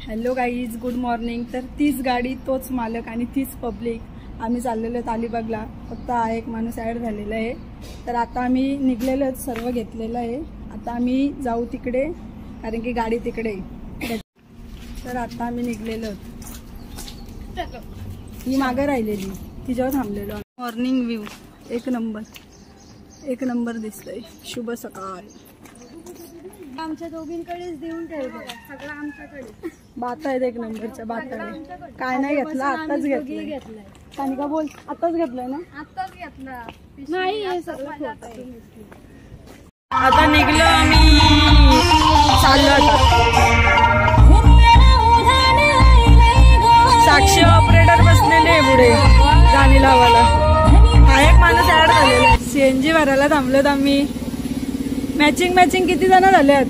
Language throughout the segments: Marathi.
Hello guys, good morning. तर तीच गाडी, तोच मालक आणि तीच पब्लिक। आम्ही चाललेलो अलिबागला, फक्त हा एक माणूस ऍड झालेला आहे। तर आता आम्ही निघलेलो, सर्व घेतलेलं आहे। आता आम्ही जाऊ तिकडे, कारण की गाडी तिकडे आहे। तर आता आम्ही निघलेलो, ही मागे राहिलेली, तिच्यावर थांबलेलो। मॉर्निंग व्ह्यू एक नंबर दिसतंय। शुभ सकाळ। आमच्या दोघींकडेच देऊन ठेवलं, सगळं आमच्याकडे। बाता आहेत एक नंबरच्या बाता। काय नाही घेतला, आताच घेतलाय। कानिका बोल, आताच घेतलाय ना? आताच घेतला नाही, हे सगळं आता निघलो आम्ही, चाललो आता। साक्षी ऑपरेटर बसलेले पुढे गाणी लावायला। हा एक माणूस ऍड झालेला। सीएनजी भरायला थांबलोत आम्ही। मॅचिंग किती जण झाल्यात?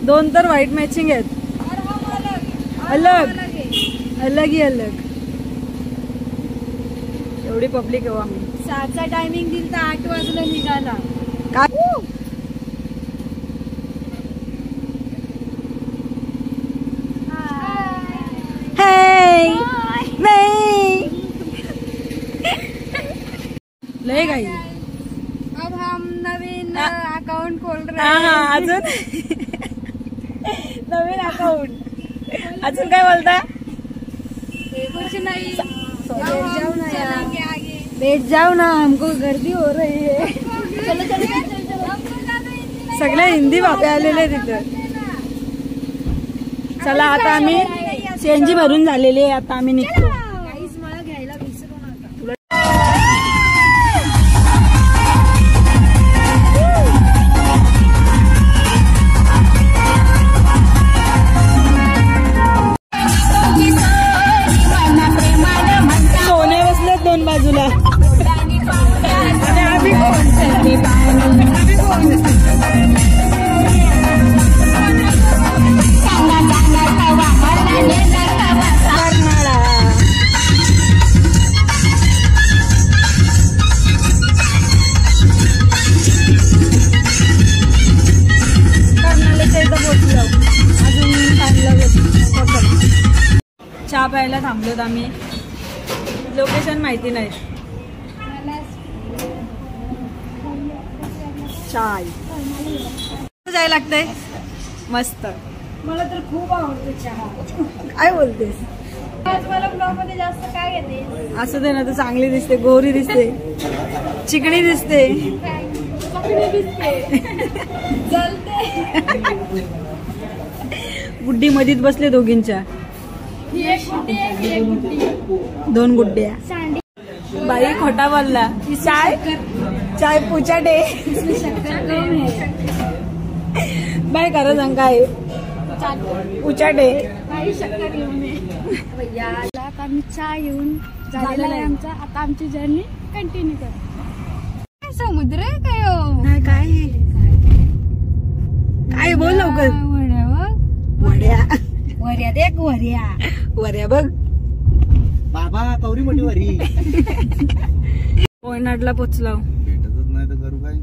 2 तर व्हाईट मॅचिंग आहेत। अलग एवढी पब्लिक आहे आम्ही। 7चा टायमिंग दिल तर 8 वाजता निघाला। लय गाई। अब हम नवीन अकाउंट खोल रहे हैं। अजून नवीन अकाउंट, अजून काय बोलता? कुछ नहीं, बैठ जाओ ना, हमको गर्दी हो रही है। सगळे हिंदी बाबे आलेले तिथं। चला आता आम्ही सीएनजी भरून झालेले, आता आम्ही निघतो। मला घ्यायला विसरू नका। सोने बसले 2 बाजूला। चहा प्यायला थांबलोत आम्ही। लोकेशन माहिती नाही। चाय जायला लागतंय मस्त। मला तर खूप आवडतो चहा। काय बोलतेस? आज मला ब्लॉग मध्ये जास्त काय घेते? असं दे ना, तू चांगली दिसते, गोरी दिसते, चिकणी दिसते, गुड्डी मधीत बसले दोघींच्या। 2 गुड्ड्या। बाई खोटा बोलला। चाय पूछा दे। बाई खरं सांग, काय पूछा दे। आम्ही चहा येऊन झालेला आहे आमचा। आता आमची जर्नी कंटिन्यू कर। समुद्र आहे काय? नाही काय बोल लवकर। वऱ्या देख, वऱ्या बघ बाबा, कवरी मोठी वरी। कोयनाडला पोचलो। भेटतच नाही तर करू काय?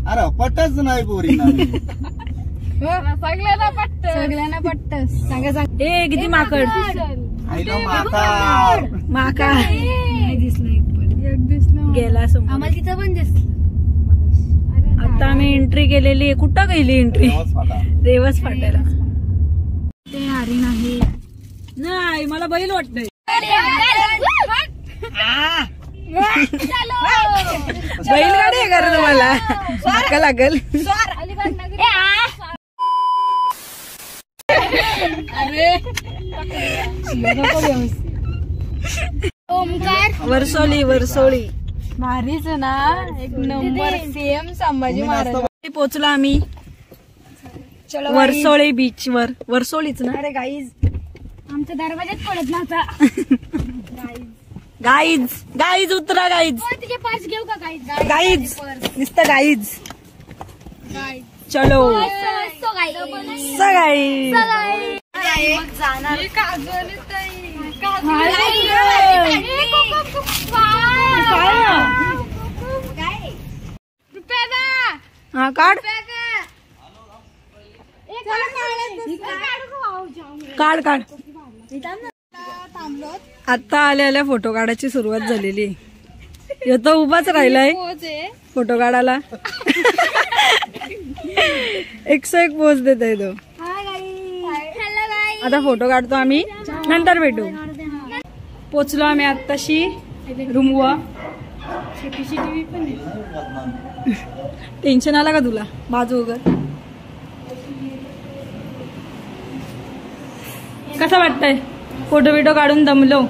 अरे पटच नाही पोरी। सगळ्यांना पट्ट सांग। ए किती माकड। माका नाही दिसलं, एक दिसलं गेला समोर। आम्हाला तिथं पण दिसलं। आता आम्ही एंट्री केलेली आहे। कुठं गेली एंट्री? रेवस फाट्याला। ते हरिण आहे। नाही, मला बैल वाटतंय। बैलगाडी आहे का तुम्हाला? सारखं लागल। वर्सोळी भारीच ना, एक नंबर। सेम संभाजी महाराज। पोचलो आम्ही वर्सोळी बीच वर। वर्सोळीच ना? अरे गाईज, आमच्या दरवाज्यात पडत नव्हता। गाईज उतरा। गाईज तुझे पर्स घेऊ का? गाईज नुसतं गाईज। चलो सगाई जाणार। हा काढ। काढ काढ. आता आल्या फोटो काढायची सुरुवात झालेली. ह्यो तो उभाच राहिलाय फोटो काढायला. 101 पोज देत आहे तो. आता फोटो काढतो आम्ही, नंतर भेटू. पोचलो आम्ही आत्ताशी रूमवर. टेन्शन आला का तुला बाजू वगैरे? कसं वाटतंय? फोटो बिटो काढून दमलो.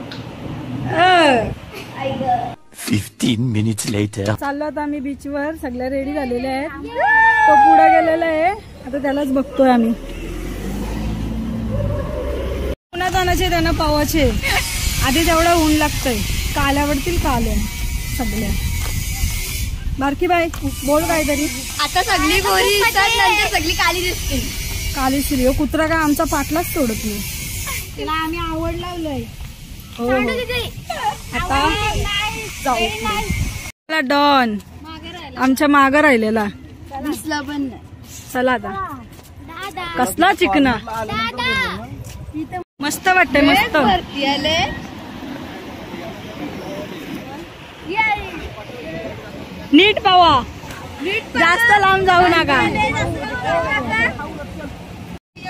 15 minutes later. चाललो आता आम्ही बीचवर. सगळ्या रेडी झालेले आहेत. तो पुढे गेलेला आहे, आता त्यालाच बघतोय आम्ही. उन्हात आणायचे त्यांना पावाचे. आधी तेवढं ऊन लागतंय. काल्यावरतील काल सगळ्या. बारकी बाई बोल काहीतरी. आता सगळी गोरी दिसतात, नंतर सगळी काली दिसते. काली श्री हो कुत्रा का आमचा पाटलाच सोडत नाही. तिला आम्ही आवड लावलंय. हो आता जाऊ. डॉन आमच्या मागं राहिलेला दिसला पण नाही. चला आता. कसला चिकना मस्त वाटतंय. मस्त नीट पावा, जास्त लांब जाऊ नका.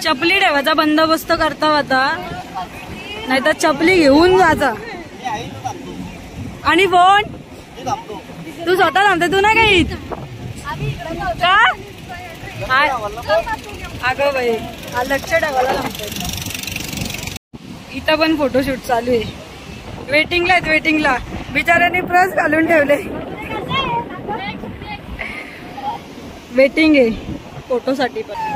चपली ठेवायचा बंदोबस्त करता आता, नाहीतर चपली घेऊन जायचा. आणि फोन तू स्वतः थांबते, तू ना काही का? अगं बाई लक्ष ठेवायला लागतंय. इथं पण फोटोशूट चालू आहे. वेटिंगला आहेत, वेटिंगला. बिचाऱ्यांनी प्रस घालून ठेवले. वेटिंग आहे फोटोसाठी पण.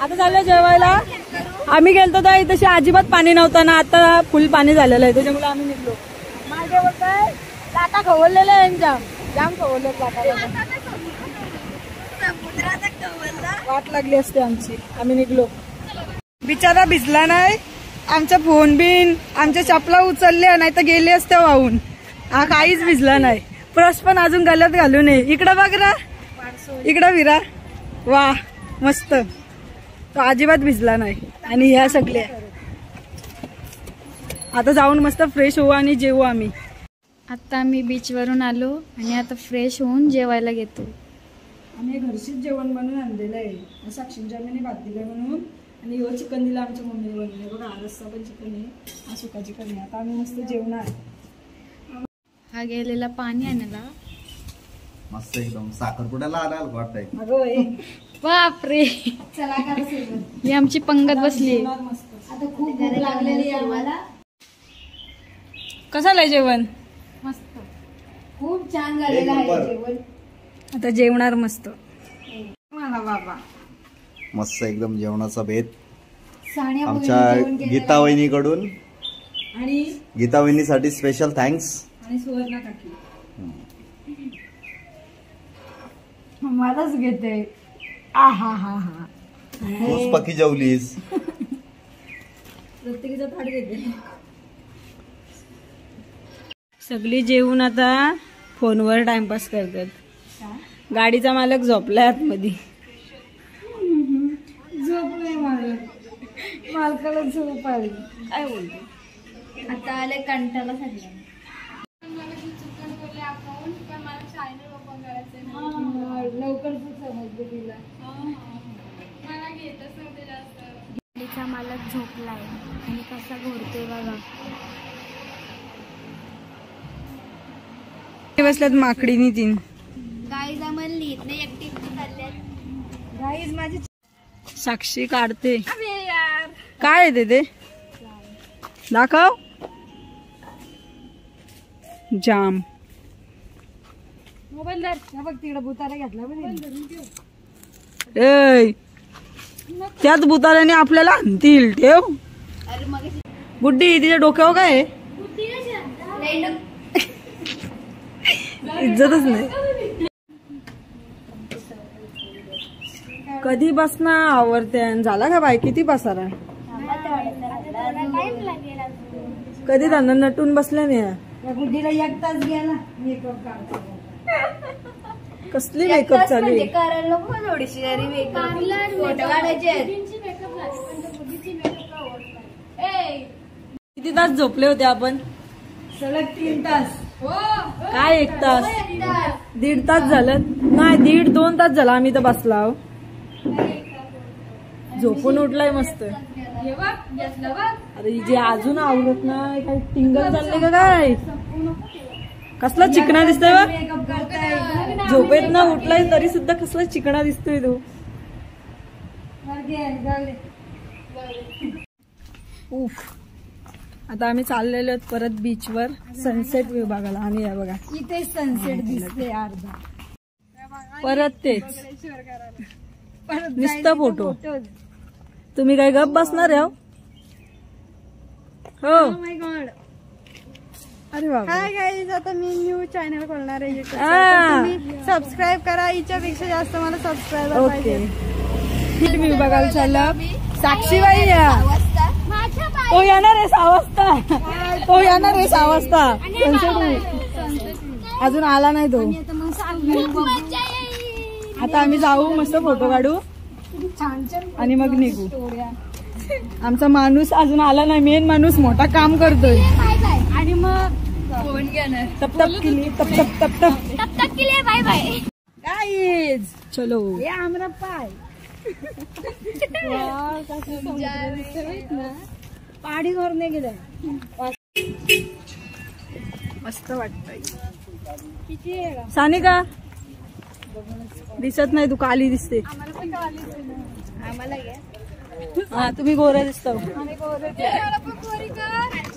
आता झालं जेवायला. आम्ही गेलतो तर तशी अजिबात पाणी नव्हतं ना, आता फुल पाणी झालेलं आहे, त्याच्यामुळे आम्ही निघलो. माझ्या बोलताय लाटा खवळलेल्या आहे, जाम खवळले लाटा. वाट लागली असते आमची, आम्ही निघलो. बिचारा भिजला नाही. आमचा फोन बिन आमच्या चपला उचलल्या, नाही तर गेले असते वाहून. हा काहीच भिजला नाही. प्रस पण अजून गलत घालू नये. इकडं बघ ना, इकडं विरा. वा मस्त. तो अजिबात भिजला नाही. आणि ह्या सगळ्या आता जाऊन मस्त फ्रेश होऊ आणि जेवू आम्ही. आता आम्ही बीच वरून आलो आणि आता फ्रेश होऊन जेवायला घेतो. आम्ही घरचीच जेवण बनवून आणलेलं आहे. साक्षींच्या आम्ही भात दिलं म्हणून. आणि ह्यो चिकन दिला आमच्या मम्मीने बनवले. बघा हा रस्सा पण चिकन आहे, हा सुका चिकन आहे. आता आम्ही मस्त जेवणार. हा गेलेला पाणी आणायला. मस्त एकदम साखरपुड्याला आला वाटतंय. अगं बापरे, ही आमची पंगत बसली. आता खूप भूक लागलेली आहे आम्हाला. कसं आलंय जेवण? मस्त, खूप छान झालेलं आहे जेवण. आता जेवणार मस्त. मला बाबा मस्त एकदम जेवणाचा भेद आमच्या गीता वहिनीकडून. आणि गीता वहिनीसाठी स्पेशल थँक्स. आणि सुवर्णा काकी मलाच घेते. आहा हा हा, तूच पकी जेवलीस. प्रत्येकीचा थाट घेते. सगळी जेवून आता फोनवर टाइमपास करतात. गाडीचा मालक झोपलाय आतमध्ये. झोपलाय मालक, मालकाला झोप आली. काय बोलते आता आले कंटाला सगळ्या. लवकर समजते तिला. गाडीचा मालक झोपलाय आणि कसा घोरतोय बघा. बसल्यात माकडीनी तीन. गाईज आम्हाला लिहित नाही, एकटी चालल्यात. गाईज माझी साक्षी काढते. अरे यार काय आहे ते दाखव. जाम मोबाईल धर. बघ तिकडे भुतारा घेतला. ए त्याच भुताऱ्याने आपल्याला आणतील. ठेव बुड्डी. तिच्या डोक्यावर काय आहे? इज्जतच नाही. कधी बसणार आवरते. झाला का बाय? किती बसारा कधी त्यांना नटून बसल्या नाही. बुद्धीला एक तास गेला मेकअप काढतो. कसली मेकअप चालू आहे? करायला नको थोडीशी जरी मेकअप फोटो काढायचे. किती तास झोपले होते आपण? सलग 3 तास. काय 1 तास? 1.5 तास झालं. नाही 1.5-2 तास झाला आम्ही तर बसला. झोपून उठलाय मस्त. अरे जे अजून आवडत नाही. काय टिंगल चालले का काय? कसला चिकना दिसतोय बा. झोपेत ना उठलाय तरी सुद्धा कसला चिकना दिसतोय तो. उफ. आता आम्ही चाललेलो परत बीचवर सनसेट व्ह्यू बघायला. आम्ही या बघा इथे सनसेट दिसते अर्धा. परत तेच नुसतं फोटो. तुम्ही काय गप बसणार आहे? हो. माय गॉड. अरे बाबा. हाय गाईज, आता मी न्यू चॅनल खोलणार आहे. तुम्ही सबस्क्राईब करा. हिच्यापेक्षा जास्त मला सबस्क्राईबर ओके. व्ह्यू बघायला चाललं. साक्षीबाई या. तो येणार आहे 6 वाजता. तो येणार आहे 6 वाजता. अजून आला नाही तो. आता आम्ही जाऊ मस्त फोटो काढू आणि मग निघू. आमचा माणूस अजून आला नाही. मेन माणूस मोठा काम करतोय. आणि मग तप तप केली. तप तप तप तप तब तक के लिए बाय बाय गाईज. चलो. ये आमरा पाय. पाडी घरने गेलं. मस्त वाटतंय. सानिका दिसत नाही. तू काली दिसते. आम्हाला हा तुम्ही गोऱ्या दिसता.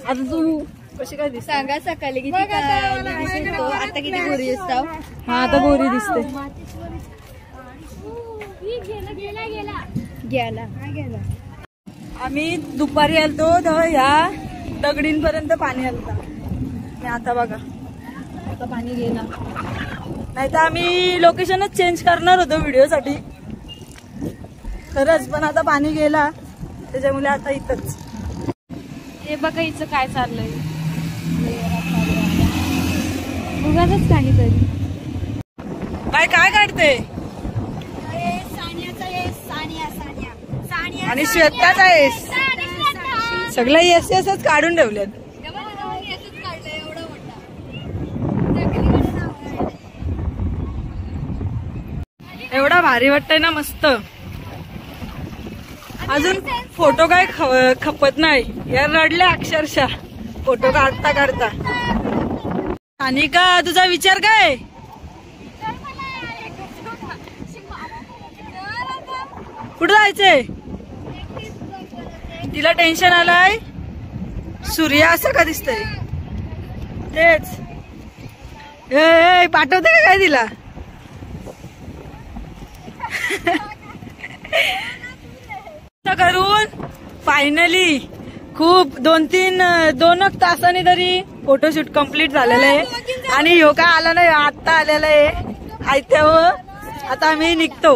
आता तू कशी काय दिसते? सांगा सकाळी किती आता किती गोरी दिसताव. हा आता गोरी दिसते. गेला. आम्ही दुपारी आलतो तेव्हा ह्या दगडींपर्यंत पाणी आलता. आता बघा आता पाणी गेला. नाही तर आम्ही लोकेशनच चेंज करणार होतो व्हिडिओ साठी खरंच. पण आता पाणी गेला त्याच्यामुळे आता इथंच. हे बघा हिचं काय चाललंय. उगाच काहीतरी. काय काढते? आणि श्वेताचा येस. सगळं येस येसच काढून ठेवल्यात. एवढा भारी वाटतंय ना मस्त. अजून फोटो काय खपत नाही. या रडल्या अक्षरशः फोटो काढता काढता. अनिका तुझा विचार काय? कुठं जायचंय? तिला टेन्शन आलंय. सूर्य असं का दिसतंय? तेच पाठवते का काय तिला? करून फायनली खूप 2-3 तासांनी तरी फोटोशूट कम्प्लीट झालेलं आहे. आणि ह्यो काय आला नाही. आत्ता आलेला आहे आयत्यावर. आता आम्ही निघतो.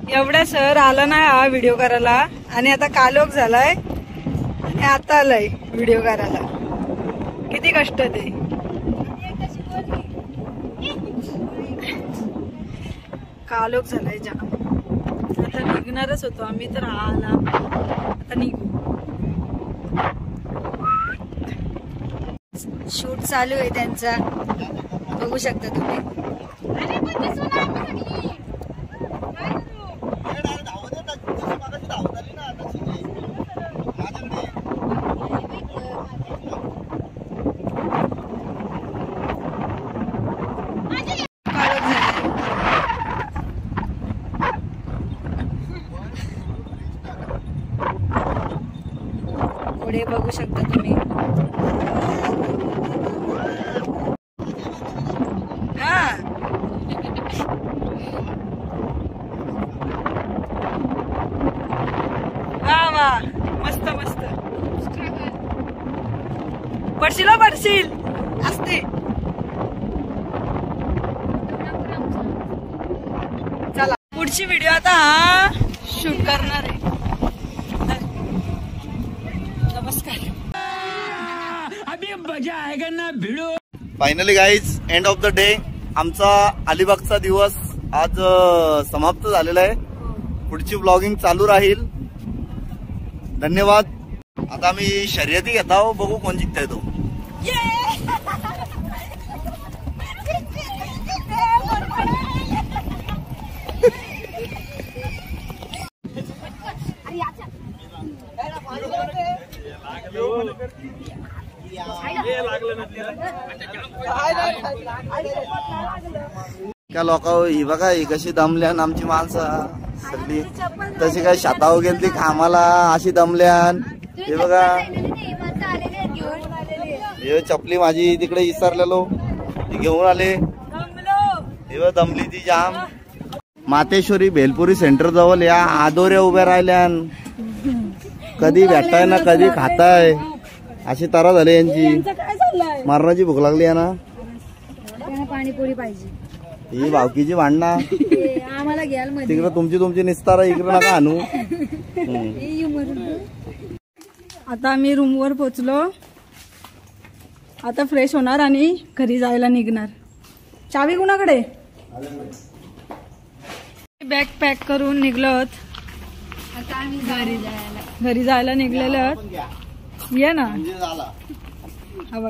एवढ्या सर आला नाही हा व्हिडिओ करायला. आणि आता कालोख झालाय आणि आता आलाय व्हिडिओ करायला. किती कष्ट ते. कालोख झालाय जाम. आता निघणारच होतो आम्ही तर आला. आता निघू. शूट चालू आहे त्यांचा. बघू शकता तुम्ही. बघू शकता तुम्ही. हा वा वा मस्त मस्त. पडशील पडशील असते. चला पुढची व्हिडिओ आता हा शूट करणार आहे. नमस्कार. अभी मजा आएगा ना भिड़ो. Finally guys end of the day आमचा अलिबागचा दिवस आज समाप्त झालेला आहे. पुढची ब्लॉगिंग चालू राहील. धन्यवाद. आता मी शर्यती घेत आहो, बघू कोण जिंकताय तो. का लोक ही बघा ही कशी दमल्यान आमची माणसं सगळी. तशी काय शाताव गेली ती कामाला अशी दमल्यान. हे बघा हे चपली माझी तिकडे विसरलेलो ती घेऊन आले. हे दमली ती जाम. मातेश्वरी भेलपुरी सेंटर जवळ या आदोऱ्या उभ्या राहिल्यान. कधी भेटताय ना कधी खाताय अशी तारा झाली यांची. मारण्याची भूक लागली आहे ना. पाणीपुरी पाहिजे. ही भावकीची भांडणा आम्हाला घ्याल मध्ये. तिकडे तुमची निस्तारा इकडे नका आणू. आता आम्ही रूमवर पोचलो. आता फ्रेश होणार आणि घरी जायला निघणार. चावी कुणाकडे. बॅग पॅक करून निघलोत. आता आम्ही घरी जायला निघलेलो. ये ना.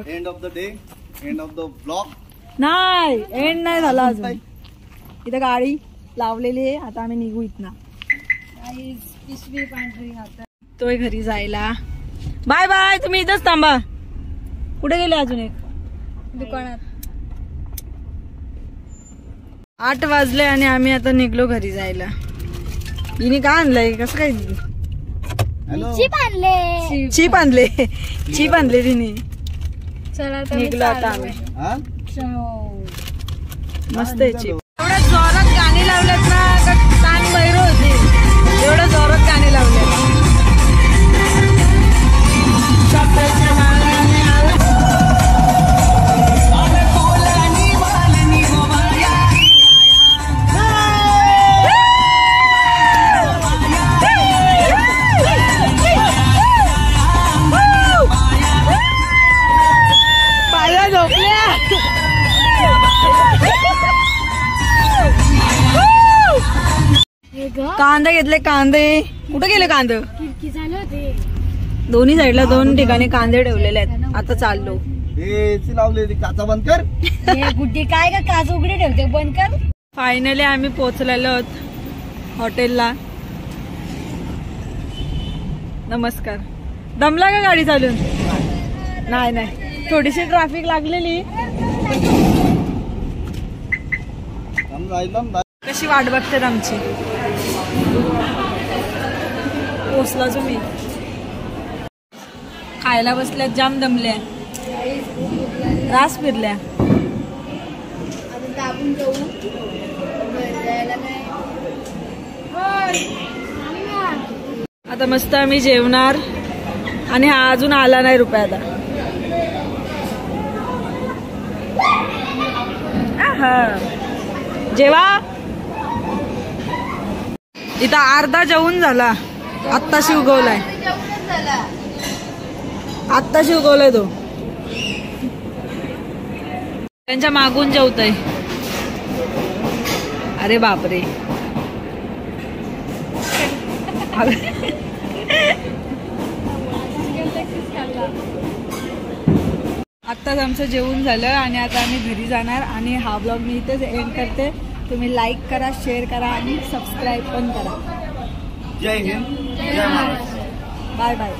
End of the day end of the blog. नाही एंड नाही झाला अजून. इथं गाडी लावलेली आहे. आता आम्ही निघू इथनं. पिशवी पांढरी हातात. तोय घरी जायला. Bye bye. तुम्ही इथंच थांबा. कुठे गेले अजून एक दुकानात. 8 वाजले आणि आम्ही आता निघलो घरी जायला. हिने काय आणलंय कसं काय. चीप आणले तिने. चला निघलो आता आम्ही. मस्त आहे चीप. एवढ्या जोरात गाणी लावलेत ना का कान बहिर होती. एवढ्या जोरात गाणी लावले. कांदे घेतले. कांदे कुठे गेले. कांदे खिडकी झालं होते. दोन्ही साईडला 2 ठिकाणी कांदे ठेवलेले आहेत. आता चाललो. लावले काचा बंद कर. गुड्डी काय का काच उघडी ठेवते बंद कर. फायनली आम्ही पोहोचलेलो हॉटेलला. नमस्कार. दमला का गाडी चालून. नाही थोडीशी ट्रॅफिक लागलेली. कशी वाट बघतात आमची. पोचला तुम्ही. खायला बसल्यात. जाम दमल्या. रास फिरल्या. आपण जाऊ जायला नाही. आता मस्त आम्ही जेवणार आणि हा अजून आला नाही रुपया. आता जेवा. इथं अर्धा जेवून झाला. आत्ताशी उगवलाय. आत्ताशी उगवलाय तो. त्यांच्या मागून जेवतय. अरे बापरे. आत्ताच आमचं जेवण झालं आणि आता आम्ही घरी जाणार. आणि हा ब्लॉग मी इथेच एंड करते. तुम्ही लाईक करा, शेअर करा आणि सबस्क्राईब पण करा. जय हिंद. जय महाराष्ट्र. Bye bye.